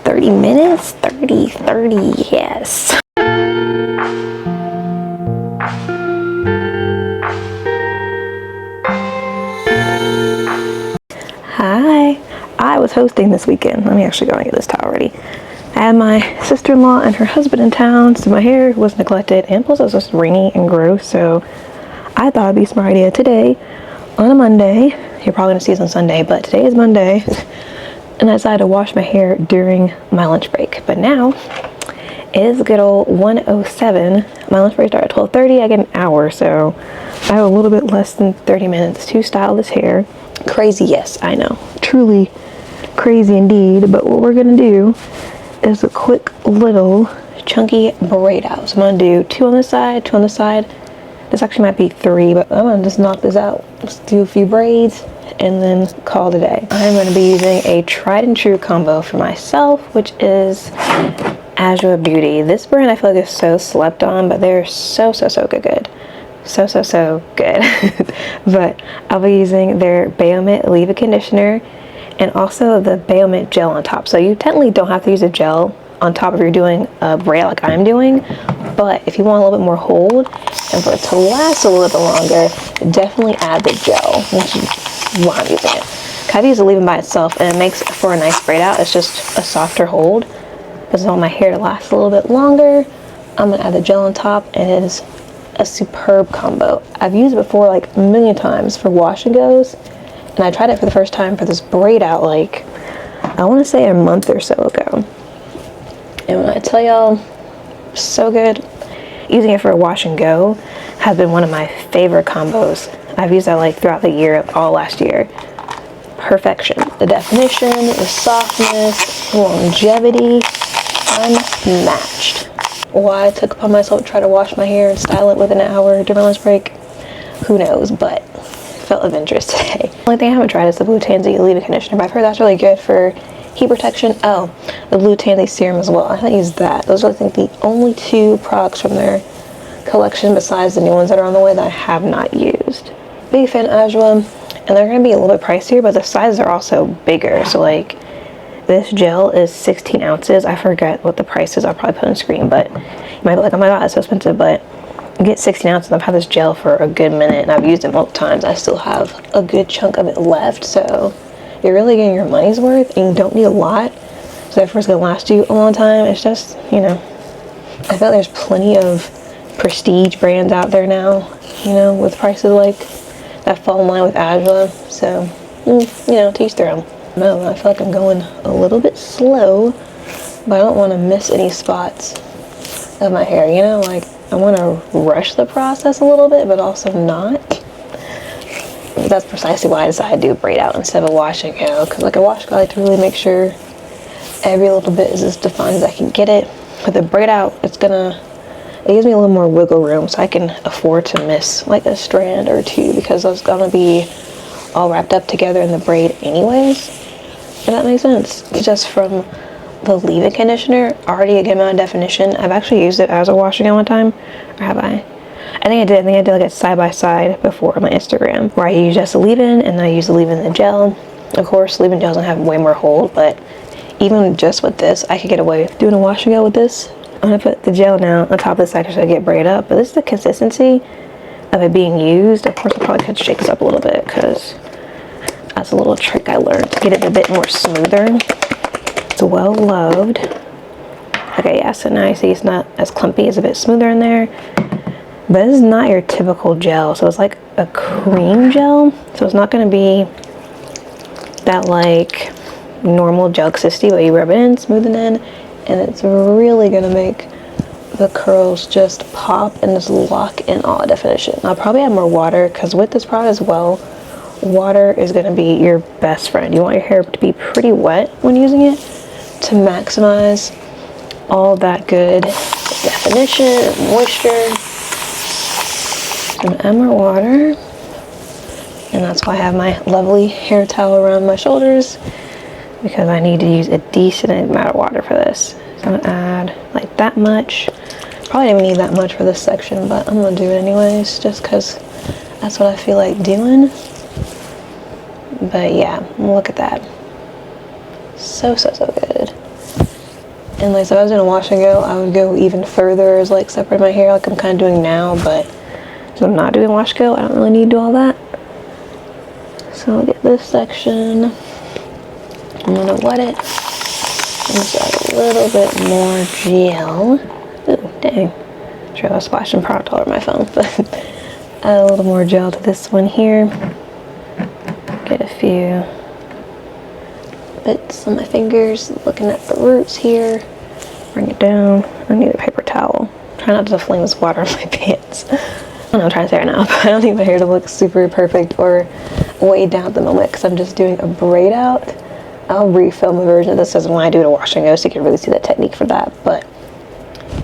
30 minutes? 30, yes. Hi, I was hosting this weekend. Let me actually go and get this towel ready. I had my sister-in-law and her husband in town, so my hair was neglected, and plus it was just rainy and gross, so I thought it'd be a smart idea today, on a Monday, you're probably gonna see this on Sunday, but today is Monday, and I decided to wash my hair during my lunch break. But now, it is a good old 1:07. My lunch break started at 12:30, I get an hour, so I have a little bit less than 30 minutes to style this hair. Crazy, yes, I know. Truly crazy indeed, but what we're gonna do is a quick little chunky braid out. So I'm gonna do 2 on this side, 2 on this side. This actually might be 3, but I'm gonna just knock this out. Just do a few braids and then call it a day. I'm gonna be using a tried and true combo for myself, which is Adwoa Beauty. This brand I feel like is so slept on, but they're so good. So good. But I'll be using their Baomint leave-in conditioner and also the Baomint gel on top. So you technically don't have to use a gel on top if you're doing a braid like I'm doing, but if you want a little bit more hold and for it to last a little bit longer, definitely add the gel, which is why I'm using it. I've used the leave-in by itself and it makes for a nice braid out. It's just a softer hold. Because I want my hair to last a little bit longer, I'm gonna add the gel on top, and it is a superb combo. I've used it before like a million times for wash and goes, and I tried it for the first time for this braid out like, I wanna say a month or so ago. And when I tell y'all, so good. Using it for a wash and go has been one of my favorite combos. I've used that like throughout the year, all last year. Perfection. The definition, the softness, the longevity, unmatched. Why I took upon myself to try to wash my hair and style it within an hour during my lunch break, who knows, but felt adventurous today. The only thing I haven't tried is the Blue Tansy leave-in conditioner, but I've heard that's really good for heat protection. Oh, the Blue Tansy serum as well. I haven't used that. Those are, I think, the only 2 products from their collection besides the new ones that are on the way that I have not used. Big fan of Adwoa, and they're going to be a little bit pricier, but the sizes are also bigger. So like, this gel is 16 ounces. I forget what the price is. I'll probably put on the screen, but you might be like, oh my god, that's so expensive. But you get 16 ounces. I've had this gel for a good minute, and I've used it multiple times. I still have a good chunk of it left, so you're really getting your money's worth, and you don't need a lot. So therefore, it's gonna last you a long time. It's just, you know, I feel like there's plenty of prestige brands out there now, you know, with prices like that fall in line with Adwoa. So, you know, to each their own. No, I feel like I'm going a little bit slow, but I don't want to miss any spots of my hair, you know, like I want to rush the process a little bit, but also not. That's precisely why I decided to do a braid out instead of a wash and go, because like a wash go, I like to really make sure every little bit is as defined as I can get it. With a braid out, it gives me a little more wiggle room, so I can afford to miss like a strand or 2, because it's gonna be all wrapped up together in the braid anyways. If that makes sense. Just from the leave-in conditioner, already a good amount of definition. I've actually used it as a washing at one time, or have I? I think I did like a side-by-side before on my Instagram, where I use just the leave-in and then I use the leave-in the gel. Of course, leave-in gel doesn't have way more hold, but even just with this, I could get away with doing a wash and go with this. I'm gonna put the gel now on top of this side so I get braid up, but this is the consistency of it being used. Of course, I probably could shake this up a little bit because that's a little trick I learned to get it a bit more smoother. It's well loved. Okay, yeah, so now you see it's not as clumpy, it's a bit smoother in there. But this is not your typical gel, so it's like a cream gel. So it's not gonna be that like normal gel consistency where you rub it in, smooth it in, and it's really gonna make the curls just pop and just lock in all definition. I'll probably add more water, because with this product as well, water is going to be your best friend. You want your hair to be pretty wet when using it to maximize all that good definition and moisture. So I'm gonna add more water, and that's why I have my lovely hair towel around my shoulders, because I need to use a decent amount of water for this. So I'm gonna add like that much. Probably didn't even need that much for this section, but I'm gonna do it anyways, just because that's what I feel like doing. But yeah, look at that. So good. And like, so if I was gonna wash and go, I would go even further as like separate my hair like I'm kind of doing now, but so I'm not doing wash go, I don't really need to do all that. So I'll get this section. I'm gonna wet it. Just add a little bit more gel. Ooh, dang. Sure, I was splashing product all over my phone, but add a little more gel to this one here. Get a few bits on my fingers, looking at the roots here. Bring it down. I need a paper towel. Try not to fling this water on my pants. I don't know what I'm trying to say right now, but I don't need my hair to look super perfect or weighed down at the moment because I'm just doing a braid out. I'll refilm a version of this as when I do it a wash and go so you can really see that technique for that. But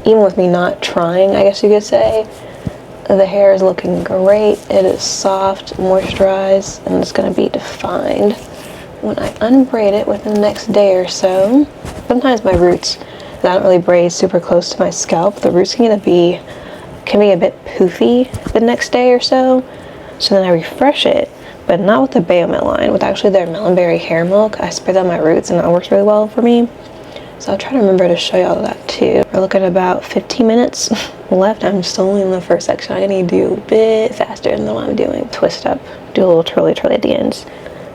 even with me not trying, I guess you could say, the hair is looking great. It is soft, moisturized, and it's going to be defined when I unbraid it within the next day or so. Sometimes my roots, I don't really braid super close to my scalp. The roots can be a bit poofy the next day or so. So then I refresh it, but not with the Baomint line, with actually their melonberry hair milk. I spray that on my roots and it works really well for me. So I'll try to remember to show y'all that too. We're looking at about 15 minutes left. I'm still only in the first section. I need to do a bit faster than what I'm doing. Twist up, do a little twirly at the ends.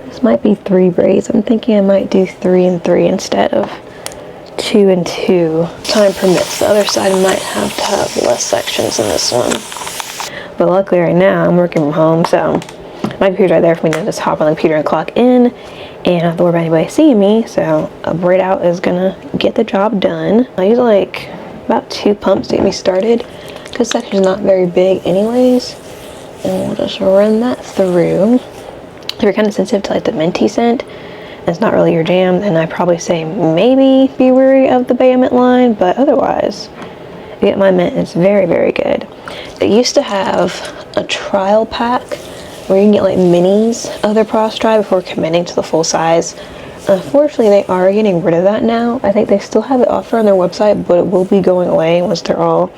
This might be 3 braids. I'm thinking I might do 3 and 3 instead of 2 and 2. Time permits. The other side might have to have less sections than this one. But luckily right now I'm working from home, so my computer's right there for me to just hop on the computer and clock in, and I don't have to worry about anybody seeing me. So a braid out is gonna get the job done. I use like about 2 pumps to get me started because this section's not very big anyways, and we'll just run that through. If you're kind of sensitive to like the minty scent and it's not really your jam, then I probably say maybe be wary of the Baomint line, but otherwise if you get my mint, it's very, very good. It used to have a trial pack where you can get like minis of their Frost Dry before committing to the full size. Unfortunately, they are getting rid of that now. I think they still have it offered on their website, but it will be going away once they're all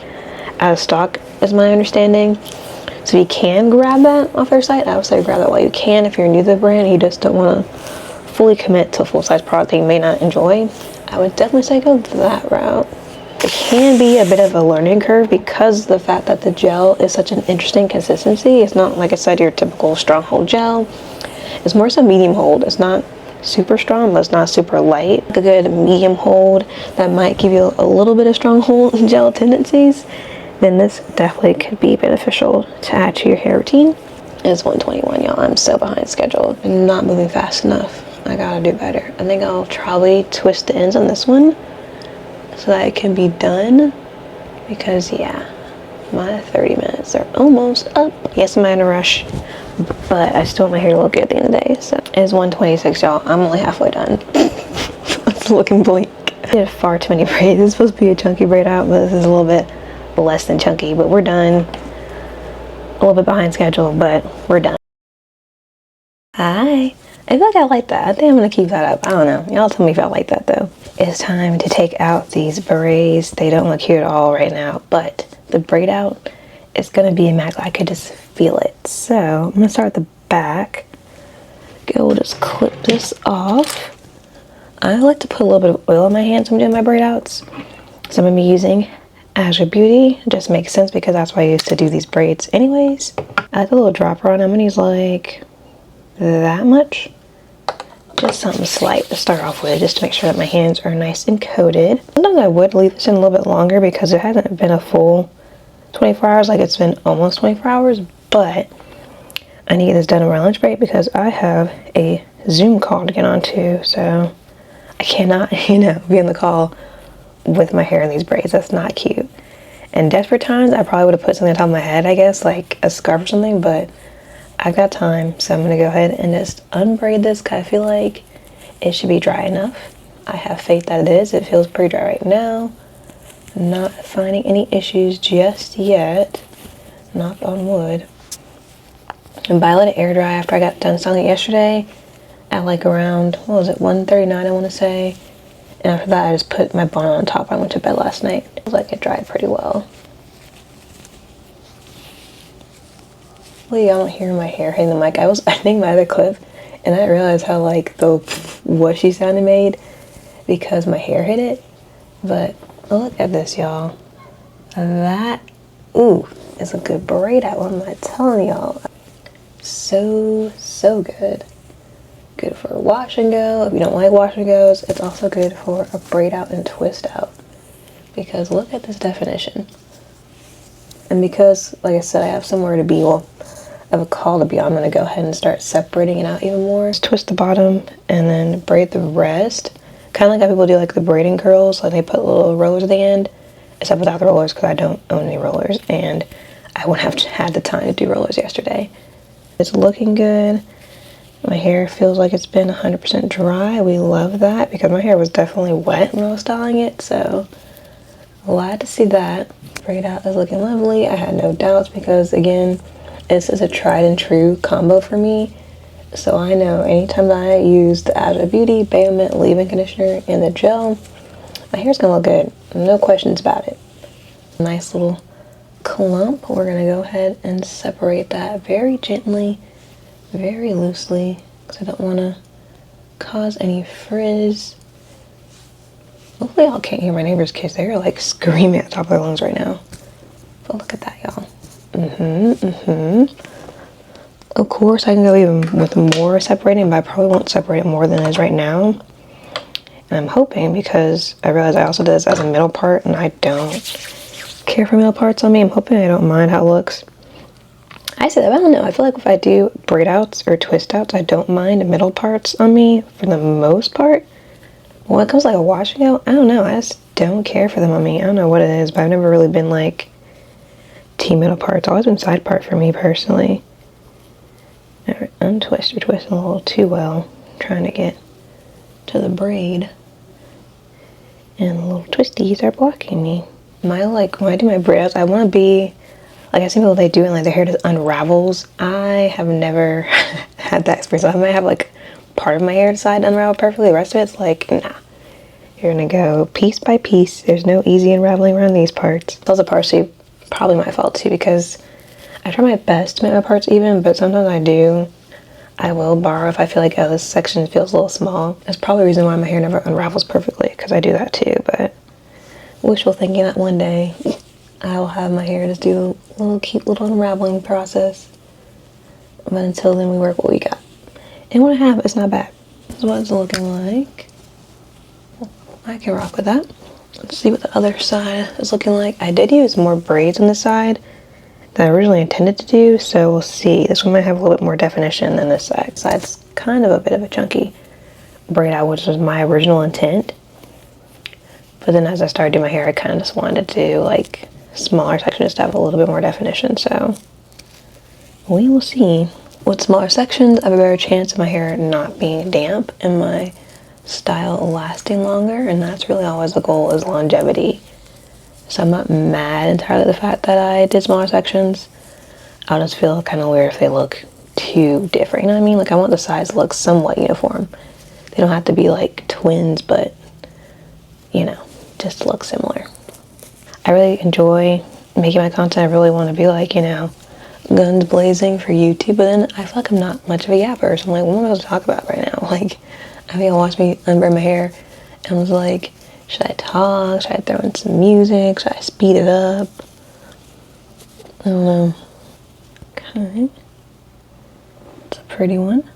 out of stock, is my understanding. So you can grab that off their site. I would say grab that while you can if you're new to the brand and you just don't want to fully commit to a full-size product that you may not enjoy. I would definitely say go that route. It can be a bit of a learning curve because of the fact that the gel is such an interesting consistency. It's not, like I said, your typical strong hold gel. It's more so medium hold. It's not super strong, but it's not super light. A good medium hold that might give you a little bit of strong hold gel tendencies, then this definitely could be beneficial to add to your hair routine. It's 1:21, y'all. I'm so behind schedule. I'm not moving fast enough. I gotta do better. I think I'll probably twist the ends on this one so that it can be done, because yeah, my 30 minutes are almost up. Yes, I'm in a rush, but I still want my hair to look good at the end of the day. So it's 1:26, y'all. I'm only halfway done. It's looking bleak. I did far too many braids. It's supposed to be a chunky braid out, but this is a little bit less than chunky, but we're done. A little bit behind schedule, but we're done. Hi. I feel like I like that. I think I'm gonna keep that up. I don't know. Y'all tell me if I like that though. It's time to take out these braids. They don't look cute at all right now, but the braid out is gonna be immaculate. I could just feel it. So I'm gonna start at the back. We'll just clip this off. I like to put a little bit of oil on my hands when I'm doing my braid outs. So I'm gonna be using Adwoa Beauty. It just makes sense because that's why I used to do these braids anyways. I have a little dropper on. I'm gonna use like that much. Just something slight to start off with, just to make sure that my hands are nice and coated. Sometimes I would leave this in a little bit longer because it hasn't been a full 24 hours, like it's been almost 24 hours, but I need to get this done around lunch break because I have a Zoom call to get onto, so I cannot, you know, be on the call with my hair in these braids. That's not cute. In desperate times, I probably would have put something on top of my head, I guess, like a scarf or something, but I've got time, so I'm gonna go ahead and just unbraid this because I feel like it should be dry enough. I have faith that it is. It feels pretty dry right now. Not finding any issues just yet. Knock on wood. And by letting it air dry after I got done styling it yesterday at like around, what was it, 1:39 I want to say. And after that I just put my bonnet on top. I went to bed last night. It was like it dried pretty well. Well, y'all don't hear my hair hitting the mic. I was editing my other clip and I didn't realize how like the whooshy sound it made because my hair hit it. But look at this, y'all. That, ooh, is a good braid out. What am I telling y'all? So good. Good for wash and go. If you don't like wash and goes, it's also good for a braid out and twist out. Because look at this definition. And because, like I said, I have somewhere to be, well, I have a call to be on, I'm going to go ahead and start separating it out even more. Just twist the bottom and then braid the rest. Kind of like how people do like the braiding curls, like they put little rollers at the end, except without the rollers because I don't own any rollers and I wouldn't have had the time to do rollers yesterday. It's looking good. My hair feels like it's been 100% dry. We love that because my hair was definitely wet when I was styling it, so glad to see that. Braid out is looking lovely. I had no doubts because, again, this is a tried and true combo for me. So I know anytime that I use the Adwoa Beauty Baomint leave-in conditioner and the gel, my hair's gonna look good. No questions about it. Nice little clump. We're gonna go ahead and separate that very gently, very loosely, because I don't want to cause any frizz. Hopefully y'all can't hear my neighbor's kids. They're like screaming at the top of their lungs right now. But look at that, y'all. Of course, I can go even with more separating, but I probably won't separate more than it is right now. And I'm hoping, because I realize I also did this as a middle part, and I don't care for middle parts on me. I'm hoping I don't mind how it looks. I say that, I don't know. I feel like if I do braid outs or twist outs, I don't mind the middle parts on me for the most part. When it comes to like a washing out, I don't know. I just don't care for them on me. I don't know what it is, but I've never really been like team middle parts. It's always been side part for me personally. Alright, untwist. You're twisting a little too well. I'm trying to get to the braid. And the little twisties are blocking me. When I do my braid outs, I want to be like, I see people, they do it and like their hair just unravels. I have never had that experience. I might have like part of my hair decide to unravel perfectly. The rest of it's like, nah. You're gonna go piece by piece. There's no easy unraveling around these parts. It's also partially probably my fault too, because I try my best to make my parts even, but sometimes I will borrow if I feel like, oh, this section feels a little small. That's probably the reason why my hair never unravels perfectly, because I do that too, but wishful thinking that one day I will have my hair just do a little cute little unraveling process. But until then, we work what we got. And what I have is not bad. This is what it's looking like. I can rock with that. Let's see what the other side is looking like. I did use more braids on this side than I originally intended to do, so we'll see. This one might have a little bit more definition than this side. This side's kind of a bit of a chunky braid out, which was my original intent. But then as I started doing my hair, I kind of just wanted to do like smaller sections to have a little bit more definition, so we will see. With smaller sections, I have a better chance of my hair not being damp and my style lasting longer, and that's really always the goal, is longevity. So I'm not mad entirely at the fact that I did smaller sections. I'll just feel kind of weird if they look too different, you know what I mean? Like, I want the sides to look somewhat uniform. They don't have to be like twins, but you know, just look similar. I really enjoy making my content. I really want to be like, you know, guns blazing for YouTube, but then I feel like I'm not much of a yapper, so I'm like, what am I supposed to talk about right now? Like, I think I watched me unbraid my hair and was like, should I talk? Should I throw in some music? Should I speed it up? I don't know. Okay. It's a pretty one.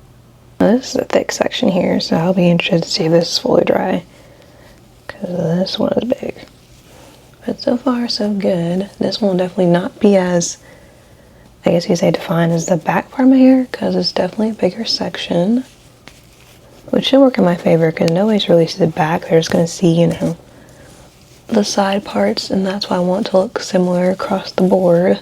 Now, this is a thick section here, so I'll be interested to see if this is fully dry, because this one is big. But so far, so good. This one will definitely not be as, I guess you could say, defined as the back part of my hair, because it's definitely a bigger section. Which should work in my favor, because nobody's really see the back. They're just going to see, you know, the side parts, and that's why I want to look similar across the board.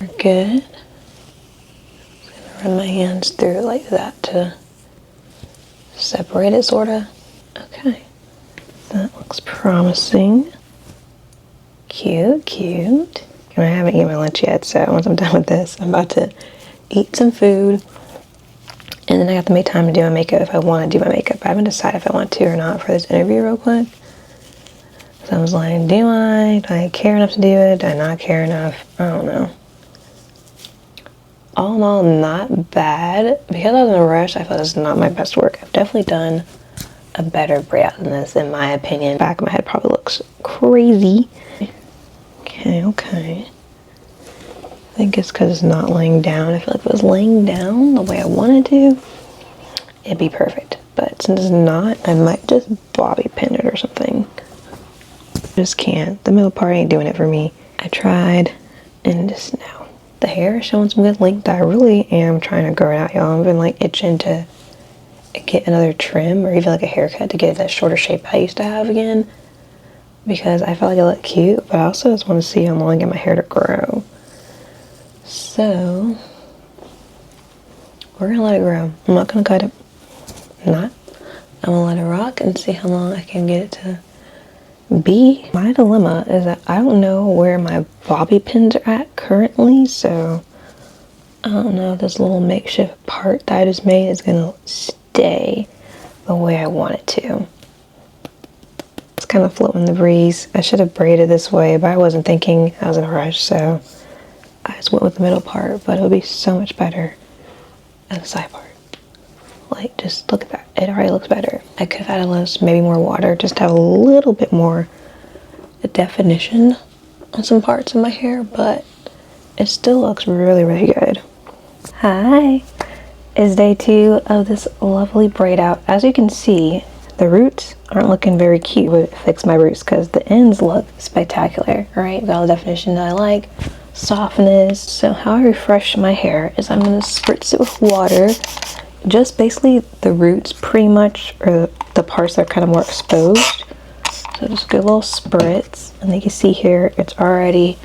We're good. I'm going to run my hands through it like that to separate it, sort of. Okay. That looks promising. Cute, cute. And I haven't eaten my lunch yet, so once I'm done with this, I'm about to eat some food. And then I have to make time to do my makeup if I want to do my makeup. I haven't decided if I want to or not for this interview real quick. So I was like, do I care enough to do it? Do I not care enough? I don't know. All in all, not bad. Because I was in a rush, I felt this is not my best work. I've definitely done a better braid out than this, in my opinion. Back of my head probably looks crazy. Okay. I think it's because it's not laying down. I feel like if it was laying down the way I wanted to, it'd be perfect. But since it's not, I might just bobby pin it or something. Just can't. The middle part ain't doing it for me. I tried, and just now. The hair is showing some good length. I really am trying to grow it out, y'all. I've been like itching to get another trim or even like a haircut to get that shorter shape I used to have again. Because I felt like it looked cute, but I also just want to see how long I get my hair to grow. So, we're gonna let it grow. I'm not gonna cut it. I'm not. I'm gonna let it rock and see how long I can get it to be. My dilemma is that I don't know where my bobby pins are at currently, so I don't know if this little makeshift part that I just made is gonna stay the way I want it to. It's kind of floating in the breeze. I should have braided this way, but I wasn't thinking. I was in a rush, so I just went with the middle part, but it would be so much better as a side part. Like, just look at that. It already looks better. I could have added less, maybe more water, just to have a little bit more definition on some parts of my hair, but it still looks really, really good. Hi! It's day 2 of this lovely braid out. As you can see, the roots aren't looking very cute. I would fix my roots because the ends look spectacular, right? Got all the definition that I like. Softness. So how I refresh my hair is I'm going to spritz it with water. Just basically the roots pretty much, or the parts that are kind of more exposed. So just a good little spritz. And you can see here it's already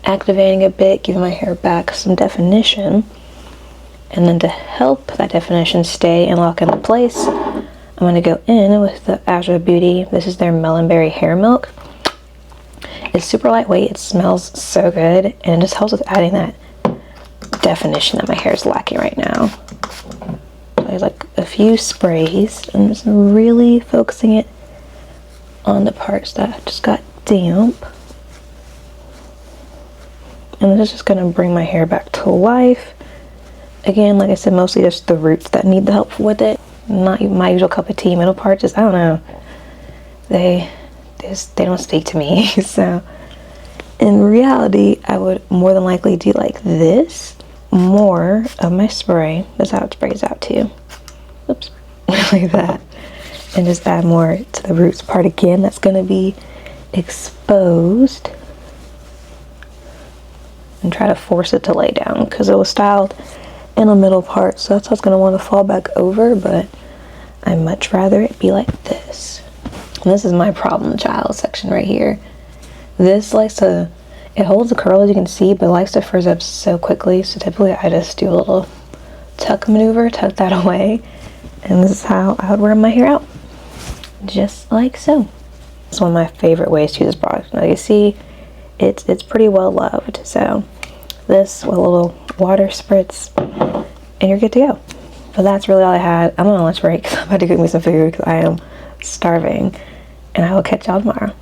activating a bit, giving my hair back some definition. And then to help that definition stay and lock into place, I'm going to go in with the Adwoa Beauty. This is their Melonberry Hair Milk. It's super lightweight, it smells so good, and it just helps with adding that definition that my hair is lacking right now. So I have like a few sprays. I'm just really focusing it on the parts that just got damp. And this is just going to bring my hair back to life. Again, like I said, mostly just the roots that need the help with it. Not my usual cup of tea. Middle parts, just, I don't know. They don't speak to me. So in reality, I would more than likely do like this. More of my spray. That's how it sprays out too. Oops. Like that. And just add more to the roots part again. That's going to be exposed. And try to force it to lay down because it was styled in the middle part. So that's how it's going to want to fall back over. But I'd much rather it be like this. And this is my problem child section right here. This likes to, it holds the curl as you can see, but it likes to frizz up so quickly. So typically I just do a little tuck maneuver, tuck that away. And this is how I would wear my hair out. Just like so. It's one of my favorite ways to use this product. Now you see, it's pretty well loved. So this with a little water spritz and you're good to go. But that's really all I had. I'm on a lunch break. I'm about to cook me some food because I am starving. And I will catch y'all tomorrow.